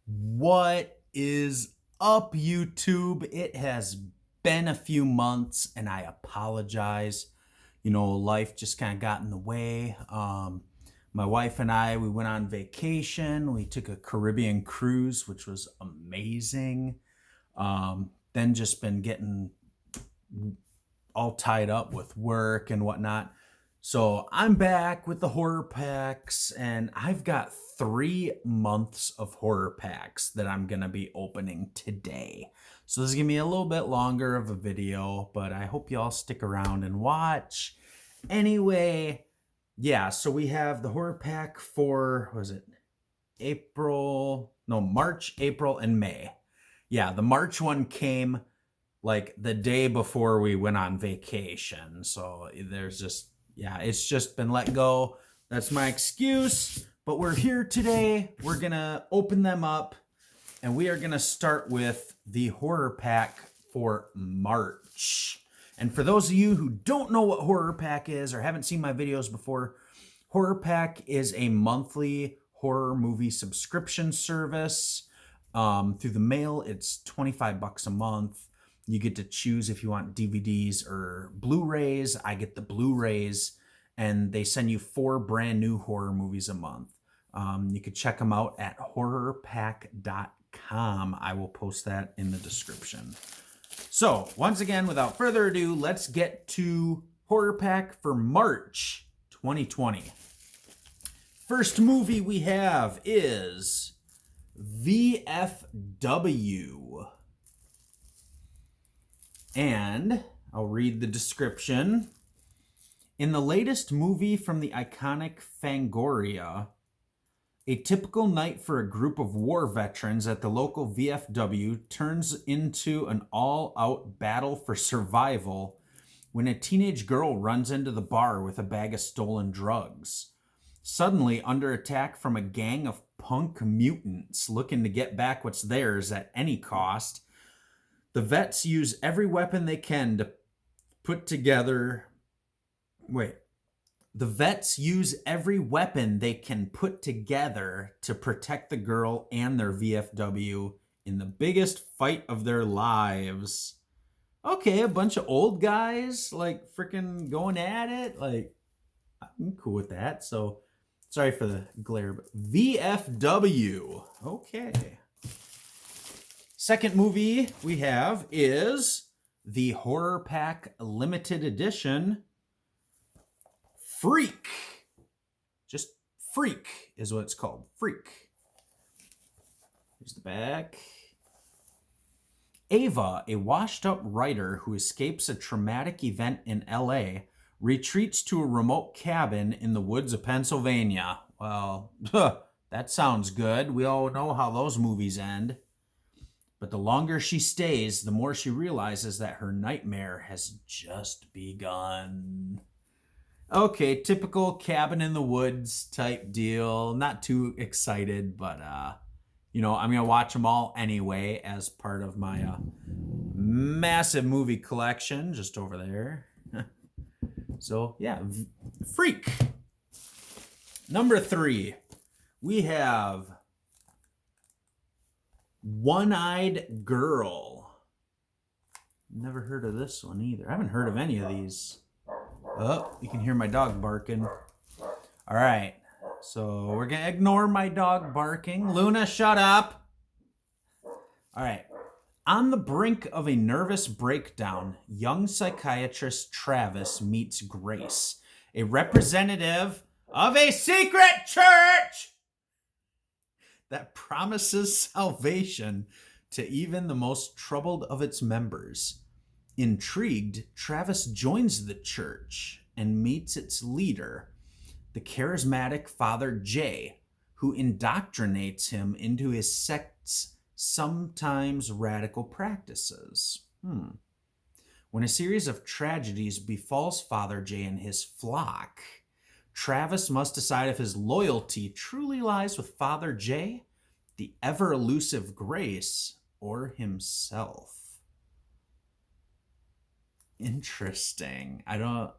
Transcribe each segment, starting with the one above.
What is up, YouTube? It has been a few months and I apologize. Life just kind of got in the way. My wife and I, we went on vacation. We took a Caribbean cruise, which was amazing. Then just been getting all tied up with work and whatnot. So I'm back with the horror packs, and I've got 3 months of horror packs that I'm going to be opening today. So this is going to be a little bit longer of a video, but I hope y'all stick around and watch. Anyway, yeah, so we have the horror pack for, what was it? March, April, and May. Yeah, the March one came like the day before we went on vacation. So it's just been let go. That's my excuse. But we're here today. We're going to open them up. And we are going to start with the horror pack for March. And for those of you who don't know what horror pack is or haven't seen my videos before, horror pack is a monthly horror movie subscription service. Through the mail, it's $25 a month. You get to choose if you want DVDs or Blu-rays. I get the Blu-rays, and they send you 4 brand new horror movies a month. You can check them out at horrorpack.com. I will post that in the description. So, once again, without further ado, let's get to Horror Pack for March 2020. First movie we have is VFW. And I'll read the description. In the latest movie from the iconic Fangoria, a typical night for a group of war veterans at the local VFW turns into an all-out battle for survival when a teenage girl runs into the bar with a bag of stolen drugs. Suddenly, under attack from a gang of punk mutants looking to get back what's theirs at any cost, the vets use every weapon they can to put together... The vets use every weapon they can put together to protect the girl and their VFW in the biggest fight of their lives. Okay, a bunch of old guys, like, freaking going at it. Like, I'm cool with that. So, sorry for the glare, but VFW. Okay. Second movie we have is the Horror Pack Limited Edition, Freak. Just Freak is what it's called. Freak. Here's the back. Ava, a washed-up writer who escapes a traumatic event in LA, retreats to a remote cabin in the woods of Pennsylvania. Well, that sounds good. We all know how those movies end. But the longer she stays, the more she realizes that her nightmare has just begun. Okay, typical cabin in the woods type deal. Not too excited, but, I'm going to watch them all anyway as part of my massive movie collection just over there. So, yeah, Freak. Number 3, we have One-Eyed Girl. Never heard of this one either. I haven't heard of any of these. Oh, you can hear my dog barking. All right, so we're going to ignore my dog barking. Luna, shut up. All right. On the brink of a nervous breakdown, young psychiatrist Travis meets Grace, a representative of a secret church that promises salvation to even the most troubled of its members. Intrigued, Travis joins the church and meets its leader, the charismatic Father Jay, who indoctrinates him into his sect's sometimes radical practices. When a series of tragedies befalls Father Jay and his flock, Travis must decide if his loyalty truly lies with Father Jay, the ever-elusive Grace, or himself. Interesting. I'm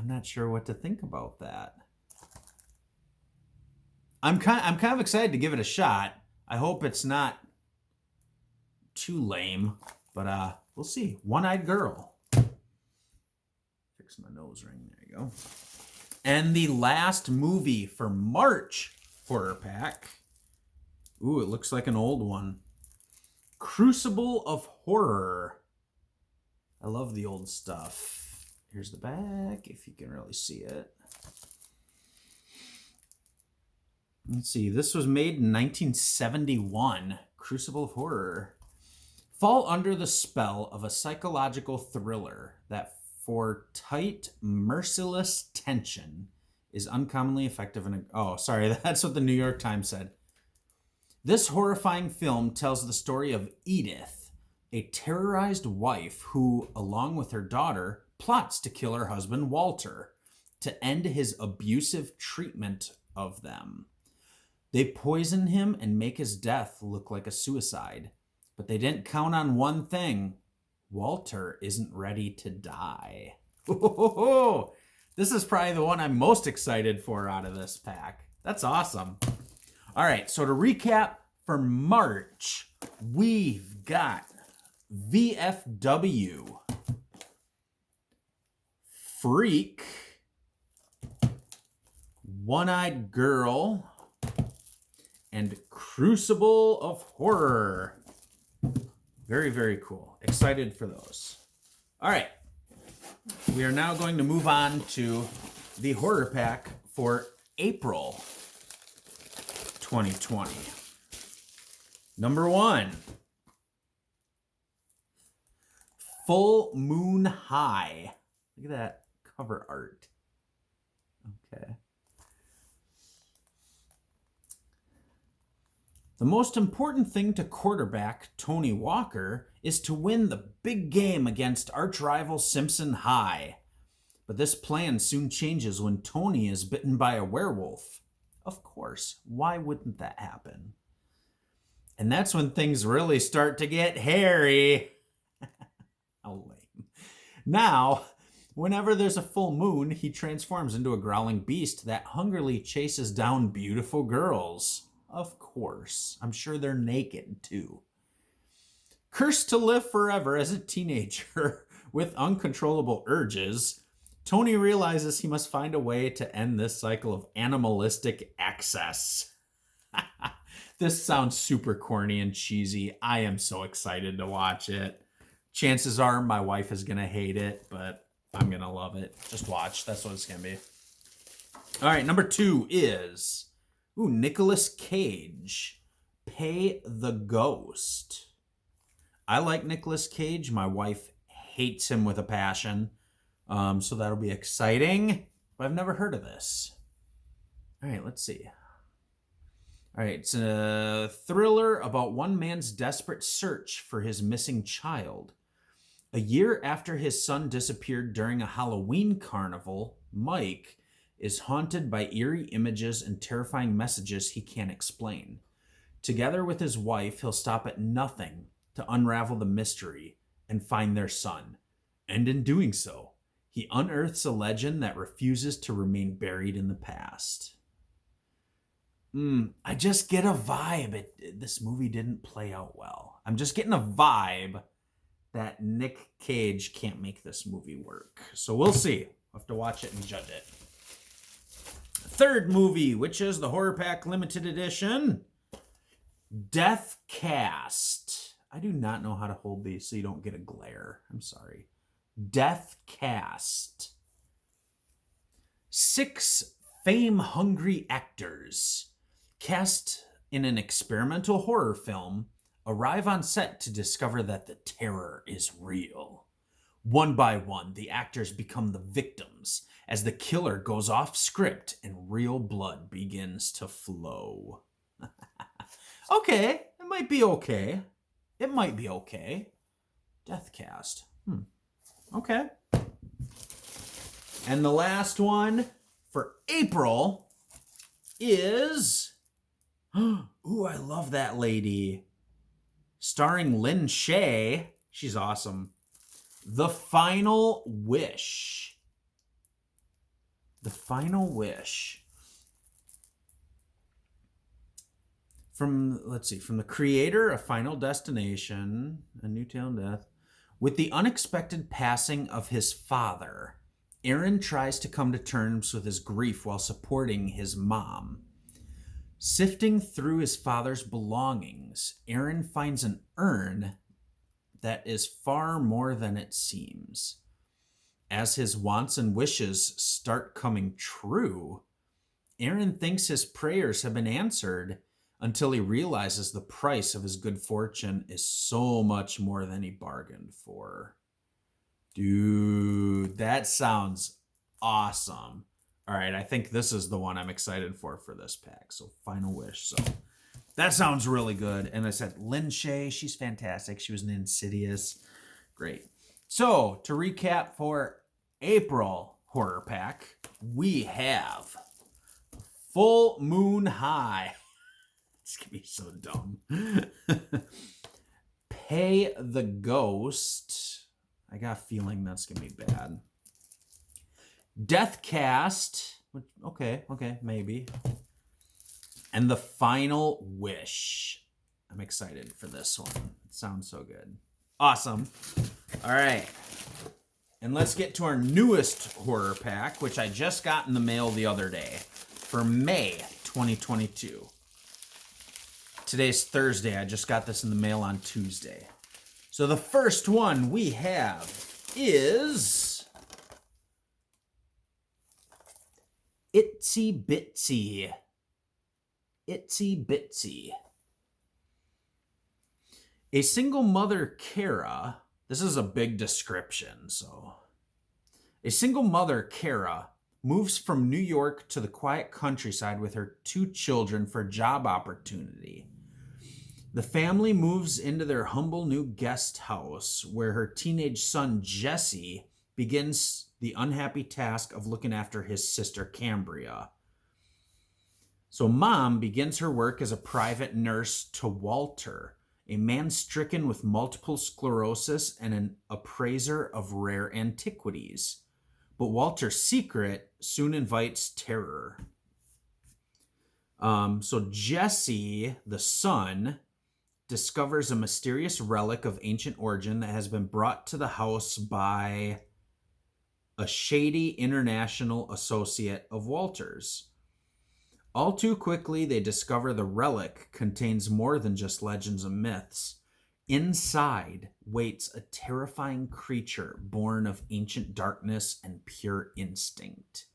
not sure what to think about that. I'm kind of excited to give it a shot. I hope it's not too lame, but we'll see. One-Eyed Girl. Fix my nose ring. There you go. And the last movie for March horror pack. Ooh, it looks like an old one. Crucible of Horror. I love the old stuff. Here's the back, if you can really see it. Let's see. This was made in 1971. Crucible of Horror. Fall under the spell of a psychological thriller that, for tight, merciless tension, is uncommonly effective in a... Oh, sorry. That's what the New York Times said. This horrifying film tells the story of Edith, a terrorized wife who, along with her daughter, plots to kill her husband Walter to end his abusive treatment of them. They poison him and make his death look like a suicide. But they didn't count on one thing. Walter isn't ready to die. This is probably the one I'm most excited for out of this pack. That's awesome. All right, so to recap, for March, we've got VFW, Freak, One-Eyed Girl, and Crucible of Horror. Very, very cool. Excited for those. All right. We are now going to move on to the horror pack for April 2020. Number 1. Full Moon High. Look at that cover art. Okay. The most important thing to quarterback Tony Walker is to win the big game against arch-rival Simpson High. But this plan soon changes when Tony is bitten by a werewolf. Of course, why wouldn't that happen? And that's when things really start to get hairy. How lame. Now, whenever there's a full moon, he transforms into a growling beast that hungrily chases down beautiful girls. Of course. I'm sure they're naked, too. Cursed to live forever as a teenager with uncontrollable urges, Tony realizes he must find a way to end this cycle of animalistic excess. This sounds super corny and cheesy. I am so excited to watch it. Chances are my wife is going to hate it, but I'm going to love it. Just watch. That's what it's going to be. All right, number 2 is... Nicolas Cage, Pay the Ghost. I like Nicolas Cage. My wife hates him with a passion. So that'll be exciting. But I've never heard of this. All right, let's see. All right, it's a thriller about one man's desperate search for his missing child. A year after his son disappeared during a Halloween carnival, Mike is haunted by eerie images and terrifying messages he can't explain. Together with his wife, he'll stop at nothing to unravel the mystery and find their son. And in doing so, he unearths a legend that refuses to remain buried in the past. I just get a vibe. This movie didn't play out well. I'm just getting a vibe that Nick Cage can't make this movie work. So we'll see. We'll have to watch it and judge it. Third movie, which is the Horror Pack Limited Edition, Death Cast. I do not know how to hold these so you don't get a glare. I'm sorry. Death Cast. 6 fame-hungry actors cast in an experimental horror film arrive on set to discover that the terror is real. One by one, the actors become the victims as the killer goes off script and real blood begins to flow. Okay, it might be okay. It might be okay. Deathcast. Okay. And the last one for April is... Ooh, I love that lady. Starring Lynn Shay. She's awesome. The Final Wish. The Final Wish. From the creator of Final Destination, A New Tale of Death, with the unexpected passing of his father, Aaron tries to come to terms with his grief while supporting his mom. Sifting through his father's belongings, Aaron finds an urn that is far more than it seems. As his wants and wishes start coming true, Aaron thinks his prayers have been answered until he realizes the price of his good fortune is so much more than he bargained for. Dude, that sounds awesome. All right, I think this is the one I'm excited for this pack. So Final Wish. So that sounds really good. And I said Lynn Shay, she's fantastic. She was in Insidious. Great. So to recap for April Horror Pack, we have Full Moon High. It's going to be so dumb. Pay the Ghost. I got a feeling that's going to be bad. Deathcast. Okay, maybe. And The Final Wish. I'm excited for this one. It sounds so good. Awesome. All right. And let's get to our newest horror pack, which I just got in the mail the other day for May 2022. Today's Thursday. I just got this in the mail on Tuesday. So the first one we have is Itsy Bitsy. Itsy Bitsy. A single mother, Kara, this is a big description, so. A single mother, Kara, moves from New York to the quiet countryside with her 2 children for a job opportunity. The family moves into their humble new guest house where her teenage son, Jesse, begins the unhappy task of looking after his sister, Cambria. So Mom begins her work as a private nurse to Walter, a man stricken with multiple sclerosis and an appraiser of rare antiquities. But Walter's secret soon invites terror. So Jesse, the son, discovers a mysterious relic of ancient origin that has been brought to the house by a shady international associate of Walter's. All too quickly, they discover the relic contains more than just legends and myths. Inside waits a terrifying creature born of ancient darkness and pure instinct.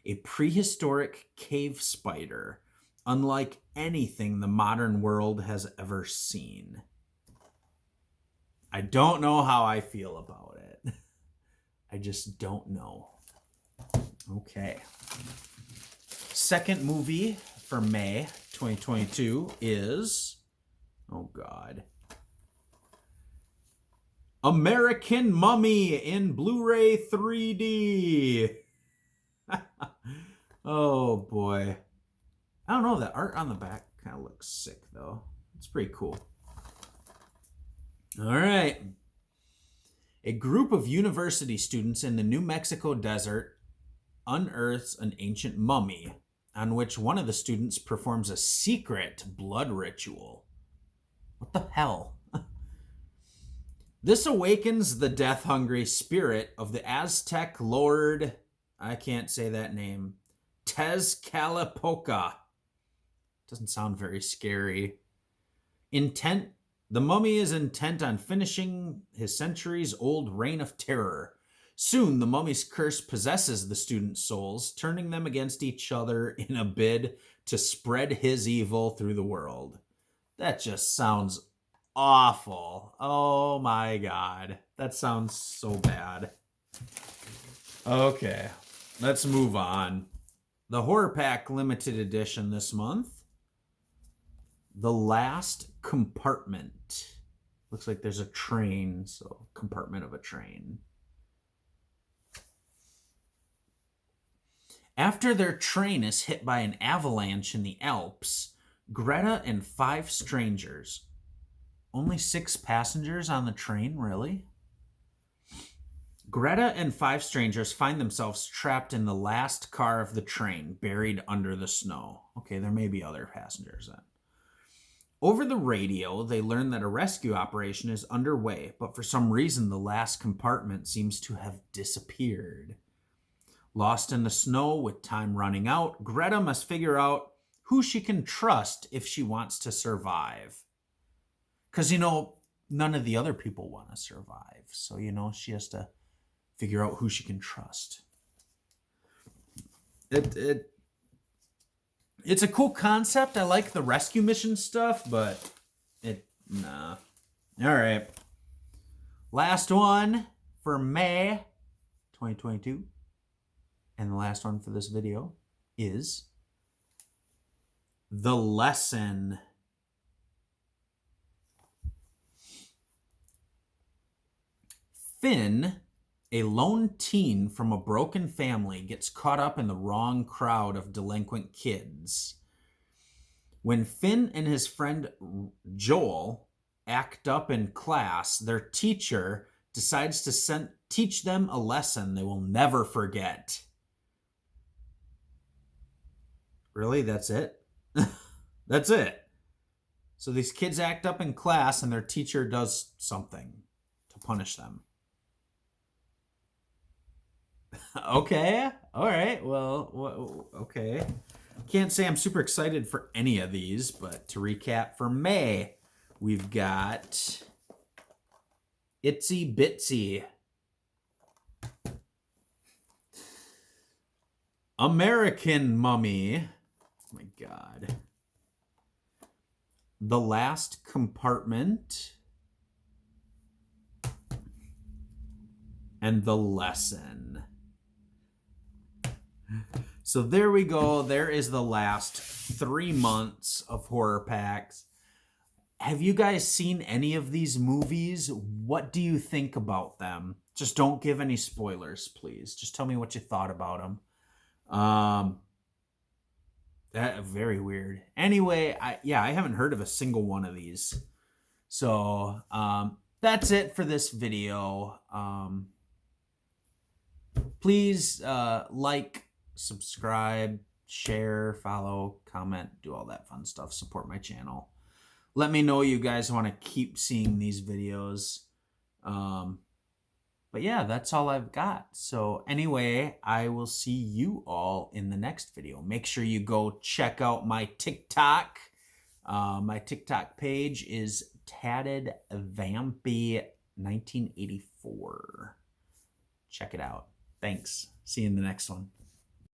A prehistoric cave spider, unlike anything the modern world has ever seen. I don't know how I feel about it. I just don't know. Okay. Second movie for May 2022 is, oh God, American Mummy in Blu-ray 3D. Oh boy. I don't know, the art on the back kind of looks sick though. It's pretty cool. All right. A group of university students in the New Mexico desert unearths an ancient mummy on which one of the students performs a secret blood ritual. What the hell? This awakens the death-hungry spirit of the Aztec lord, I can't say that name, Tezcatlipoca. Doesn't sound very scary. The mummy is intent on finishing his centuries-old reign of terror. Soon, the mummy's curse possesses the students' souls, turning them against each other in a bid to spread his evil through the world. That just sounds awful. Oh my God. That sounds so bad. Okay, let's move on. The Horrorpack limited edition this month. The Last Compartment. Looks like there's a train, so compartment of a train. After their train is hit by an avalanche in the Alps, Greta and 5 strangers. Only 6 passengers on the train, really? Greta and 5 strangers find themselves trapped in the last car of the train, buried under the snow. Okay, there may be other passengers then. Over the radio, they learn that a rescue operation is underway, but for some reason, the last compartment seems to have disappeared. Lost in the snow with time running out, Greta must figure out who she can trust if she wants to survive. Because, none of the other people want to survive. So, she has to figure out who she can trust. It's a cool concept. I like the rescue mission stuff, but nah. All right. Last one for May 2022. And the last one for this video is The Lesson. Finn, a lone teen from a broken family, gets caught up in the wrong crowd of delinquent kids. When Finn and his friend Joel act up in class, their teacher decides to teach them a lesson they will never forget. Really? That's it? That's it. So these kids act up in class and their teacher does something to punish them. Okay. All right. Well, okay. Can't say I'm super excited for any of these, but to recap for May, we've got Itsy Bitsy, American Mummy, oh my God, The Last Compartment, and The Lesson. So there we go. There is the last 3 months of horror packs. Have you guys seen any of these movies? What do you think about them? Just don't give any spoilers, please. Just tell me what you thought about them. That very weird. Anyway, I haven't heard of a single one of these. So that's it for this video. Please like, subscribe, share, follow, comment, do all that fun stuff. Support my channel. Let me know you guys want to keep seeing these videos. But yeah, that's all I've got. So anyway, I will see you all in the next video. Make sure you go check out my TikTok. My TikTok page is Tatted Vampy 1984. Check it out. Thanks. See you in the next one.